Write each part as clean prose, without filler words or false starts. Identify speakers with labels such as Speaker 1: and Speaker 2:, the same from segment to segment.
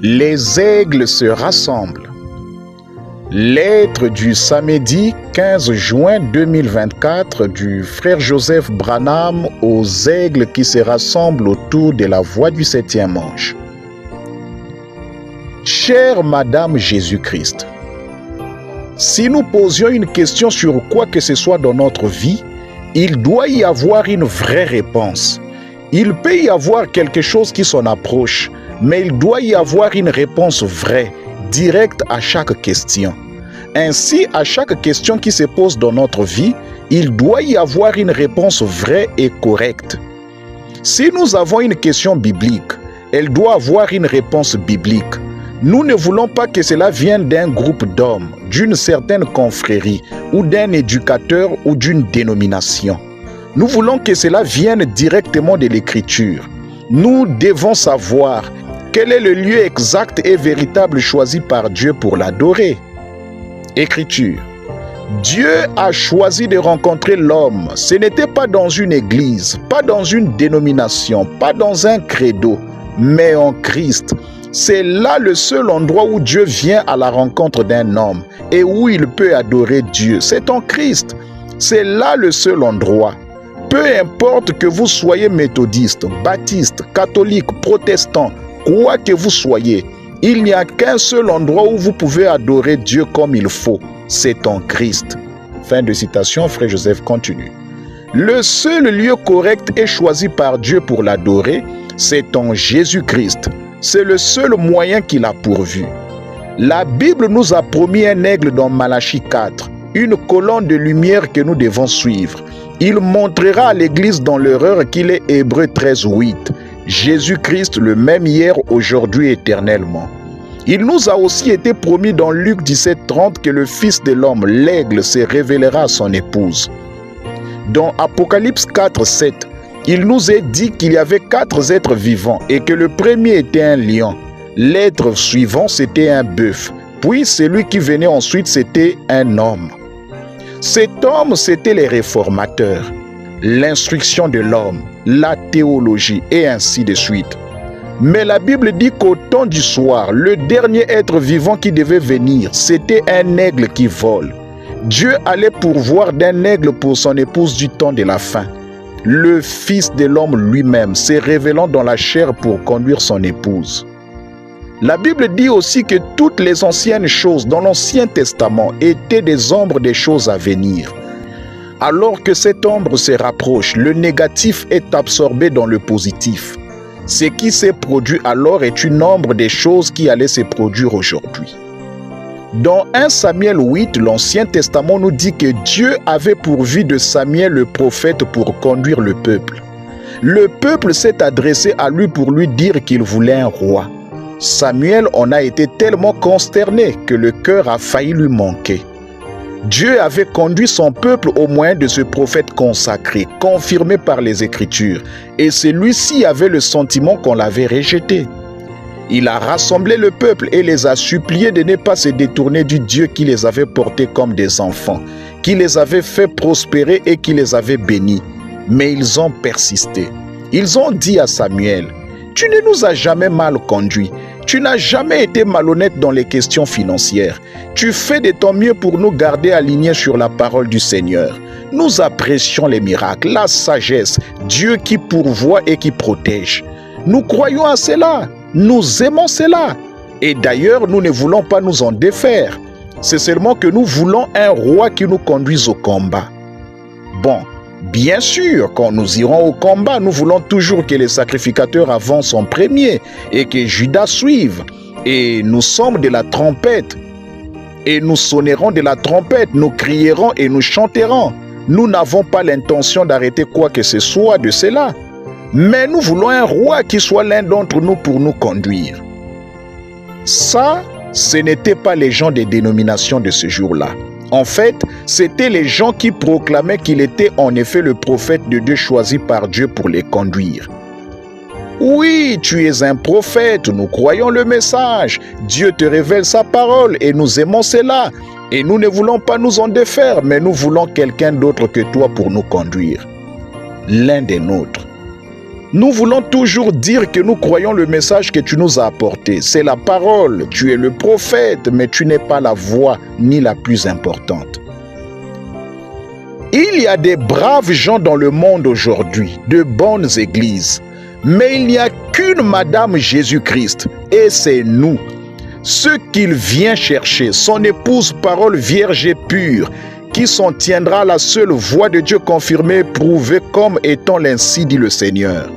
Speaker 1: Les aigles se rassemblent. Lettre du samedi 15 juin 2024 du frère Joseph Branham aux aigles qui se rassemblent autour de la voie du 7e ange. Chère Madame Jésus-Christ, si nous posions une question sur quoi que ce soit dans notre vie, il doit y avoir une vraie réponse. Il peut y avoir quelque chose qui s'en approche, mais il doit y avoir une réponse vraie, directe à chaque question. Ainsi, à chaque question qui se pose dans notre vie, il doit y avoir une réponse vraie et correcte. Si nous avons une question biblique, elle doit avoir une réponse biblique. Nous ne voulons pas que cela vienne d'un groupe d'hommes, d'une certaine confrérie, ou d'un éducateur ou d'une dénomination. Nous voulons que cela vienne directement de l'Écriture. Nous devons savoir quel est le lieu exact et véritable choisi par Dieu pour l'adorer. Écriture. Dieu a choisi de rencontrer l'homme. Ce n'était pas dans une église, pas dans une dénomination, pas dans un credo, mais en Christ. C'est là le seul endroit où Dieu vient à la rencontre d'un homme et où il peut adorer Dieu. C'est en Christ. C'est là le seul endroit. Peu importe que vous soyez méthodiste, baptiste, catholique, protestant, quoi que vous soyez, il n'y a qu'un seul endroit où vous pouvez adorer Dieu comme il faut. C'est en Christ. Fin de citation, frère Joseph continue. Le seul lieu correct et choisi par Dieu pour l'adorer, c'est en Jésus-Christ. C'est le seul moyen qu'il a pourvu. La Bible nous a promis un aigle dans Malachie 4, une colonne de lumière que nous devons suivre. Il montrera à l'Église dans l'erreur qu'il est Hébreux 13:8. Jésus-Christ le même hier, aujourd'hui, éternellement. Il nous a aussi été promis dans Luc 17:30 que le Fils de l'homme, l'aigle, se révélera à son épouse. Dans Apocalypse 4:7, il nous est dit qu'il y avait 4 êtres vivants et que le premier était un lion. L'être suivant, c'était un bœuf. Puis celui qui venait ensuite, c'était un homme. Cet homme, c'était les réformateurs, l'instruction de l'homme, la théologie et ainsi de suite. Mais la Bible dit qu'au temps du soir, le dernier être vivant qui devait venir, c'était un aigle qui vole. Dieu allait pourvoir d'un aigle pour son épouse du temps de la fin. Le Fils de l'homme lui-même s'est révélant dans la chair pour conduire son épouse. La Bible dit aussi que toutes les anciennes choses dans l'Ancien Testament étaient des ombres des choses à venir. Alors que cette ombre se rapproche, le négatif est absorbé dans le positif. Ce qui s'est produit alors est une ombre des choses qui allaient se produire aujourd'hui. Dans 1 Samuel 8, l'Ancien Testament nous dit que Dieu avait pourvu de Samuel le prophète pour conduire le peuple. Le peuple s'est adressé à lui pour lui dire qu'il voulait un roi. Samuel en a été tellement consterné que le cœur a failli lui manquer. Dieu avait conduit son peuple au moyen de ce prophète consacré, confirmé par les Écritures, et celui-ci avait le sentiment qu'on l'avait rejeté. Il a rassemblé le peuple et les a suppliés de ne pas se détourner du Dieu qui les avait portés comme des enfants, qui les avait fait prospérer et qui les avait bénis. Mais ils ont persisté. Ils ont dit à Samuel, « Tu ne nous as jamais mal conduits. Tu n'as jamais été malhonnête dans les questions financières. Tu fais de ton mieux pour nous garder alignés sur la parole du Seigneur. Nous apprécions les miracles, la sagesse, Dieu qui pourvoit et qui protège. Nous croyons à cela. Nous aimons cela. Et d'ailleurs, nous ne voulons pas nous en défaire. C'est seulement que nous voulons un roi qui nous conduise au combat. » Bon, bien sûr, quand nous irons au combat, nous voulons toujours que les sacrificateurs avancent en premier et que Judas suive. Et nous sommes de la trompette. Et nous sonnerons de la trompette, nous crierons et nous chanterons. Nous n'avons pas l'intention d'arrêter quoi que ce soit de cela. Mais nous voulons un roi qui soit l'un d'entre nous pour nous conduire. Ça, ce n'étaient pas les gens des dénominations de ce jour-là. En fait, c'étaient les gens qui proclamaient qu'il était en effet le prophète de Dieu choisi par Dieu pour les conduire. Oui, tu es un prophète, nous croyons le message. Dieu te révèle sa parole et nous aimons cela. Et nous ne voulons pas nous en défaire, mais nous voulons quelqu'un d'autre que toi pour nous conduire. L'un des nôtres. Nous voulons toujours dire que nous croyons le message que tu nous as apporté. C'est la parole, tu es le prophète, mais tu n'es pas la voix ni la plus importante. Il y a des braves gens dans le monde aujourd'hui, de bonnes églises. Mais il n'y a qu'une Madame Jésus-Christ, et c'est nous. Ce qu'il vient chercher, son épouse parole vierge et pure, qui s'en tiendra à la seule voix de Dieu confirmée, prouvée comme étant l'ainsi dit le Seigneur.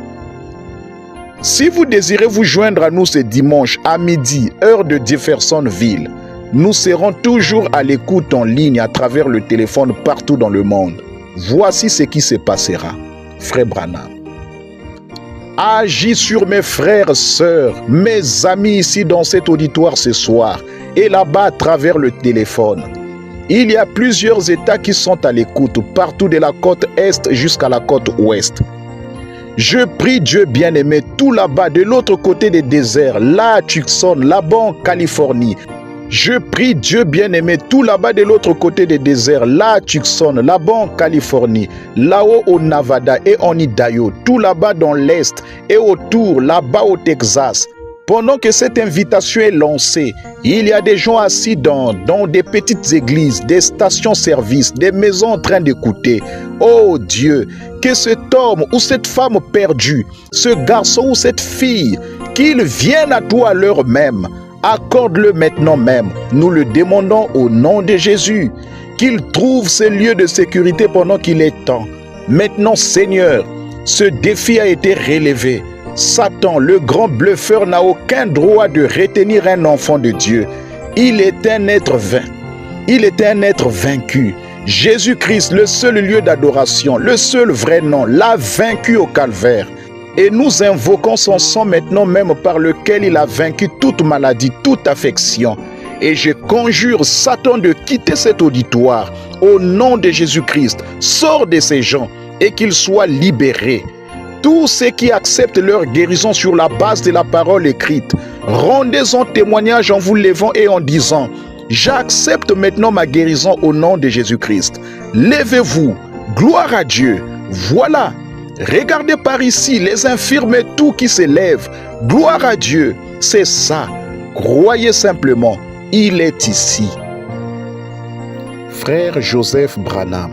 Speaker 1: Si vous désirez vous joindre à nous ce dimanche à midi, heure de Jeffersonville, nous serons toujours à l'écoute en ligne à travers le téléphone partout dans le monde. Voici ce qui se passera. Frère Branham. Agis sur mes frères, sœurs, mes amis ici dans cet auditoire ce soir et là-bas à travers le téléphone. Il y a plusieurs États qui sont à l'écoute, partout de la côte Est jusqu'à la côte Ouest. Je prie Dieu bien-aimé, tout là-bas, de l'autre côté des déserts, là à Tucson, là-bas en Californie. Je prie Dieu bien-aimé, tout là-bas de l'autre côté des déserts, là à Tucson, là-bas en Californie, là-haut au Nevada et en Idaho, tout là-bas dans l'Est et autour, là-bas au Texas. Pendant que cette invitation est lancée, il y a des gens assis dans des petites églises, des stations-service, des maisons en train d'écouter. Oh Dieu, que cet homme ou cette femme perdue, ce garçon ou cette fille, qu'ils viennent à toi à l'heure même. Accorde-le maintenant même. Nous le demandons au nom de Jésus. Qu'il trouve ce lieu de sécurité pendant qu'il est temps. Maintenant, Seigneur, ce défi a été relevé. Satan, le grand bluffeur, n'a aucun droit de retenir un enfant de Dieu. Il est un être vain. Il est un être vaincu. Jésus-Christ, le seul lieu d'adoration, le seul vrai nom, l'a vaincu au calvaire. Et nous invoquons son sang maintenant même par lequel il a vaincu toute maladie, toute affection. Et je conjure Satan de quitter cet auditoire. Au nom de Jésus-Christ, sors de ces gens et qu'ils soient libérés. Tous ceux qui acceptent leur guérison sur la base de la parole écrite, rendez-en témoignage en vous levant et en disant « J'accepte maintenant ma guérison au nom de Jésus-Christ. » Levez-vous, gloire à Dieu. Voilà, regardez par ici les infirmes et tout qui s'élèvent. Gloire à Dieu, c'est ça. Croyez simplement, il est ici. Frère Joseph Branham.